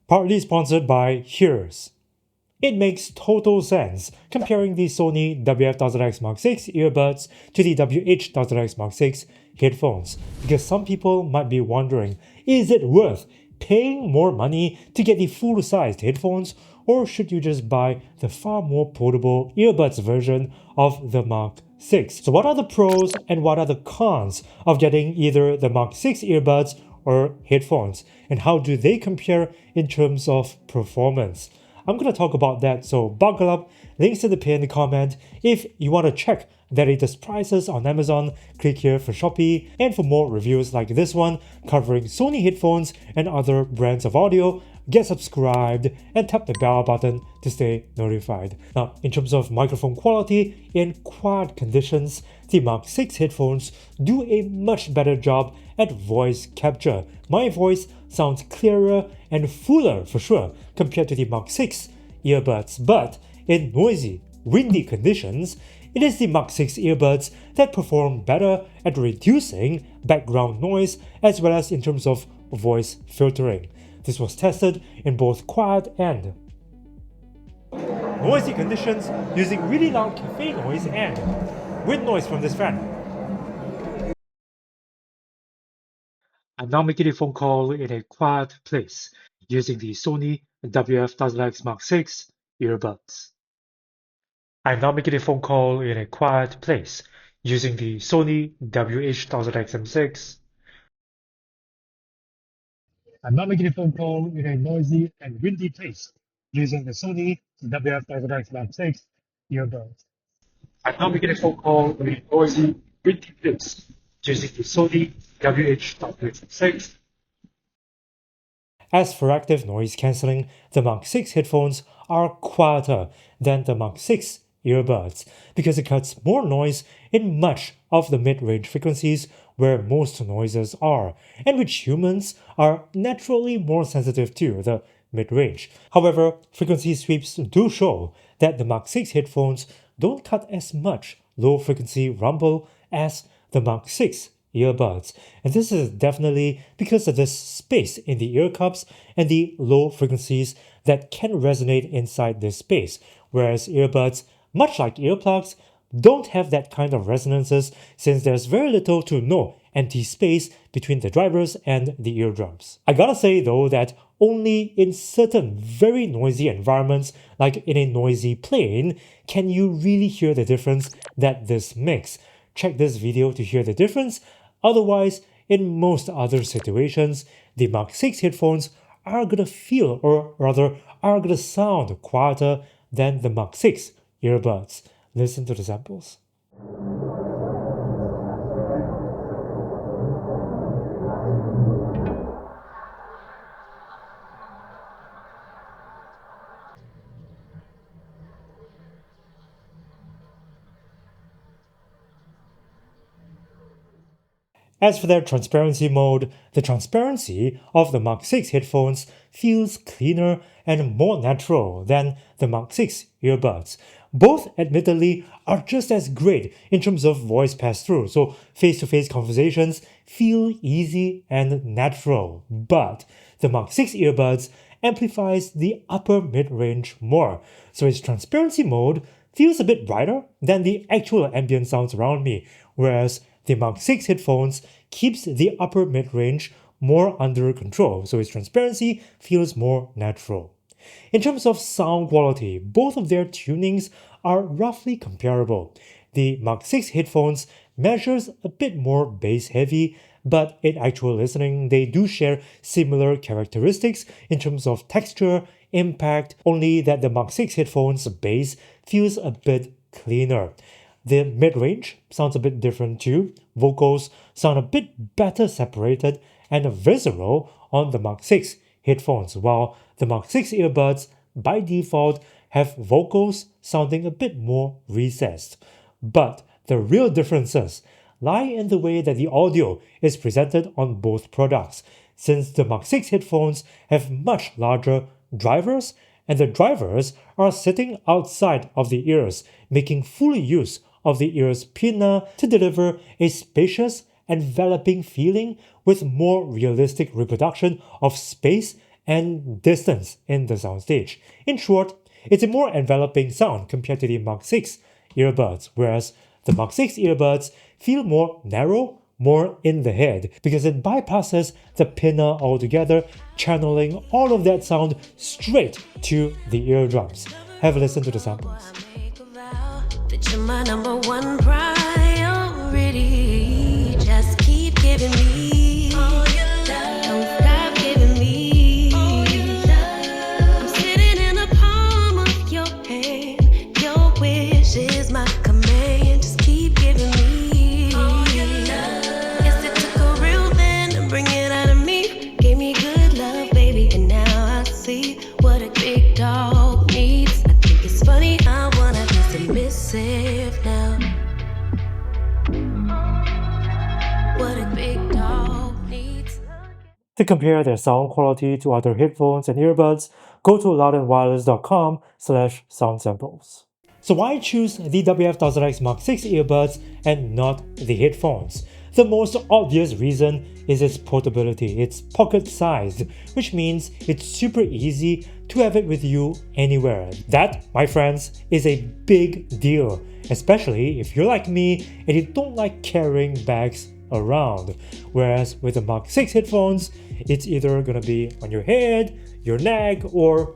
Partly sponsored by Hears. It makes total sense comparing the Sony WF-1000XM6 earbuds to the WH-1000XM6 headphones, because some people might be wondering, is it worth paying more money to get the full-sized headphones, or should you just buy the far more portable earbuds version of the Mark 6? So what are the pros and what are the cons of getting either the Mark 6 earbuds or headphones, and how do they compare in terms of performance? I'm going to talk about that, so buckle up. Links in the pinned comment. If you want to check the latest prices on Amazon, click here for Shopee. And for more reviews like this one, covering Sony headphones and other brands of audio, get subscribed and tap the bell button to stay notified. Now, in terms of microphone quality, in quiet conditions, the Mark 6 headphones do a much better job at voice capture. My voice sounds clearer and fuller for sure compared to the Mark 6 earbuds, but in noisy, windy conditions, it is the Mark 6 earbuds that perform better at reducing background noise as well as in terms of voice filtering. This was tested in both quiet and noisy conditions using really loud cafe noise and wind noise from this fan. I'm now making a phone call in a quiet place using the Sony WF-1000XM6 earbuds. I'm now making a phone call in a quiet place using the Sony WH-1000XM6. I'm now making a phone call in a noisy and windy place using the Sony WF-1000XM6 earbuds. I'm now making a phone call in a noisy, windy place using the Sony WH-1000XM6. As for active noise cancelling, the Mark 6 headphones are quieter than the Mark 6 earbuds because it cuts more noise in much of the mid-range frequencies where most noises are, and which humans are naturally more sensitive to, the mid-range. However, frequency sweeps do show that the Mark 6 headphones don't cut as much low-frequency rumble as the Mark 6 earbuds, and this is definitely because of this space in the ear cups and the low frequencies that can resonate inside this space, whereas earbuds, much like earplugs, don't have that kind of resonances since there's very little to no empty space between the drivers and the eardrums. I gotta say though that only in certain very noisy environments, like in a noisy plane, can you really hear the difference that this makes. Check this video to hear the difference. Otherwise, in most other situations, the Mark 6 headphones are gonna feel, or rather are gonna sound quieter than the Mark 6 earbuds. Listen to the samples. As for their transparency mode, the transparency of the Mark 6 headphones feels cleaner and more natural than the Mark 6 earbuds. Both, admittedly, are just as great in terms of voice pass-through, so face-to-face conversations feel easy and natural. But the Mark 6 earbuds amplifies the upper mid-range more, so its transparency mode feels a bit brighter than the actual ambient sounds around me, whereas the Mark 6 headphones keeps the upper mid-range more under control, so its transparency feels more natural. In terms of sound quality, both of their tunings are roughly comparable. The Mark 6 headphones measures a bit more bass heavy, but in actual listening, they do share similar characteristics in terms of texture, impact, only that the Mark 6 headphones bass feels a bit cleaner. The mid-range sounds a bit different too. Vocals sound a bit better separated and visceral on the Mark 6 headphones, while the Mark 6 earbuds by default have vocals sounding a bit more recessed. But the real differences lie in the way that the audio is presented on both products, since the Mark 6 headphones have much larger drivers, and the drivers are sitting outside of the ears, making full use of the ear's pinna to deliver a spacious, enveloping feeling with more realistic reproduction of space and distance in the soundstage. In short, it's a more enveloping sound compared to the Mark 6 earbuds, whereas the Mark 6 earbuds feel more narrow, more in the head, because it bypasses the pinna altogether, channeling all of that sound straight to the eardrums. Have a listen to the samples. That you're my number one priority. Just keep giving me all your love. Don't stop giving me all your love. I'm sitting in the palm of your hand. Your wish is my command. Just keep giving me all your love. Guess it took a real man to bring it out of me. Gave me good love, baby, and now I see what a big dog needs. I think it's funny I wanna be submissive now. What a big dog needs. To compare their sound quality to other headphones and earbuds, go to loud&wireless.com/sound samples. So why choose the WF-1000X6 earbuds and not the headphones? The most obvious reason is its portability. It's pocket-sized, which means it's super easy to have it with you anywhere. That, my friends, is a big deal, especially if you're like me and you don't like carrying bags around. Whereas with the Mark 6 headphones, it's either gonna be on your head, your neck, or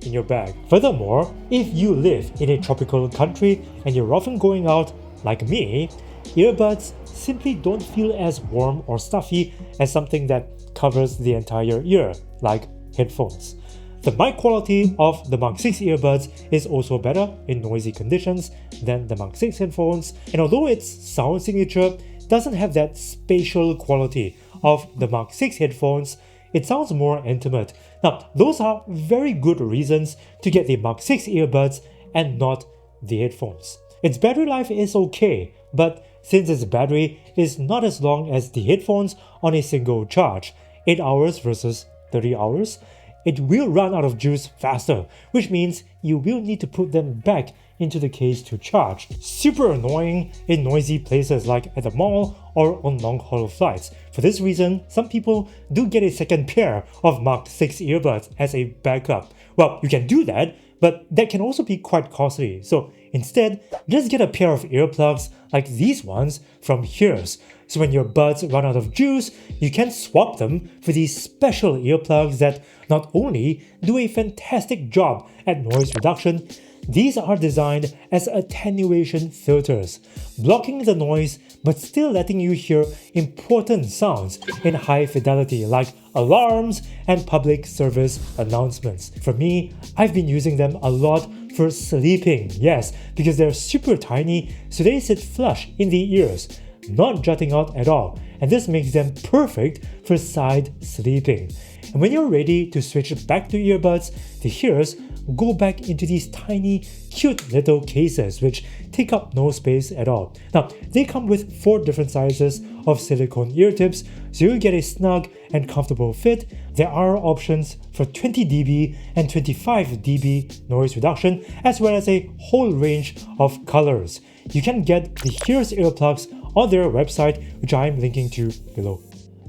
in your bag. Furthermore, if you live in a tropical country and you're often going out like me, earbuds simply don't feel as warm or stuffy as something that covers the entire ear, like headphones. The mic quality of the Mark 6 earbuds is also better in noisy conditions than the Mark 6 headphones, and although its sound signature doesn't have that spatial quality of the Mark 6 headphones, it sounds more intimate. Now, those are very good reasons to get the Mark 6 earbuds and not the headphones. Its battery life is okay, but since its battery is not as long as the headphones on a single charge, 8 hours versus 30 hours, it will run out of juice faster, which means you will need to put them back into the case to charge. Super annoying in noisy places like at the mall or on long-haul flights. For this reason, some people do get a second pair of Mark 6 earbuds as a backup. Well, you can do that, but that can also be quite costly. So instead, just get a pair of earplugs like these ones from Hears. So when your buds run out of juice, you can swap them for these special earplugs that not only do a fantastic job at noise reduction, these are designed as attenuation filters, blocking the noise but still letting you hear important sounds in high fidelity like alarms and public service announcements. For me, I've been using them a lot for sleeping, yes, because they're super tiny, so they sit flush in the ears, not jutting out at all, and this makes them perfect for side sleeping. And when you're ready to switch back to earbuds, the Hears go back into these tiny, cute little cases which take up no space at all. Now, they come with 4 different sizes of silicone ear tips, so you get a snug and comfortable fit. There are options for 20 dB and 25 dB noise reduction, as well as a whole range of colors. You can get the Hears earplugs on their website, which I'm linking to below.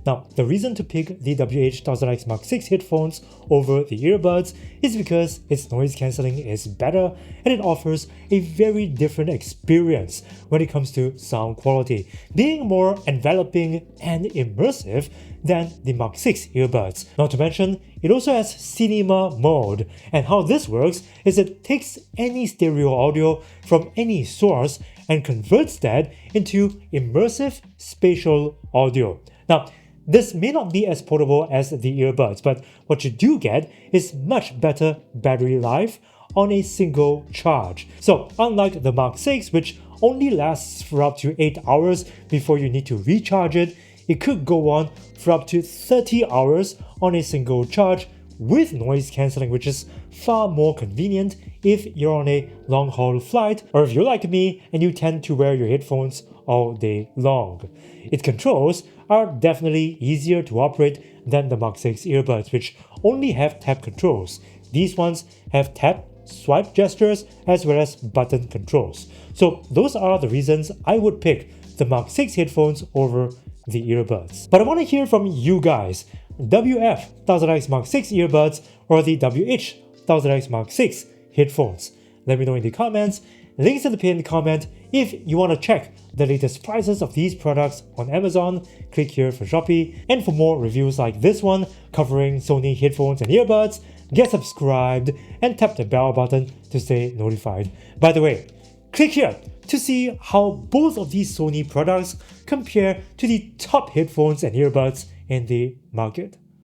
Now, the reason to pick the WH-1000X6 headphones over the earbuds is because its noise cancelling is better and it offers a very different experience when it comes to sound quality, being more enveloping and immersive than the Mark 6 earbuds. Not to mention, it also has cinema mode, and how this works is it takes any stereo audio from any source and converts that into immersive spatial audio. Now, this may not be as portable as the earbuds, but what you do get is much better battery life on a single charge. So unlike the Mark 6, which only lasts for up to 8 hours before you need to recharge it, it could go on for up to 30 hours on a single charge with noise cancelling, which is far more convenient if you're on a long-haul flight, or if you're like me and you tend to wear your headphones all day long. Its controls are definitely easier to operate than the Mark 6 earbuds, which only have tap controls. These ones have tap, swipe gestures, as well as button controls. So those are the reasons I would pick the Mark 6 headphones over the earbuds. But I want to hear from you guys. WF-1000XM6 earbuds or the WH-1000XM6 headphones? Let me know in the comments. Links in the pinned comment. If you want to check the latest prices of these products on Amazon, click here for Shopee. And for more reviews like this one covering Sony headphones and earbuds, get subscribed and tap the bell button to stay notified. By the way, click here to see how both of these Sony products compare to the top headphones and earbuds in the market.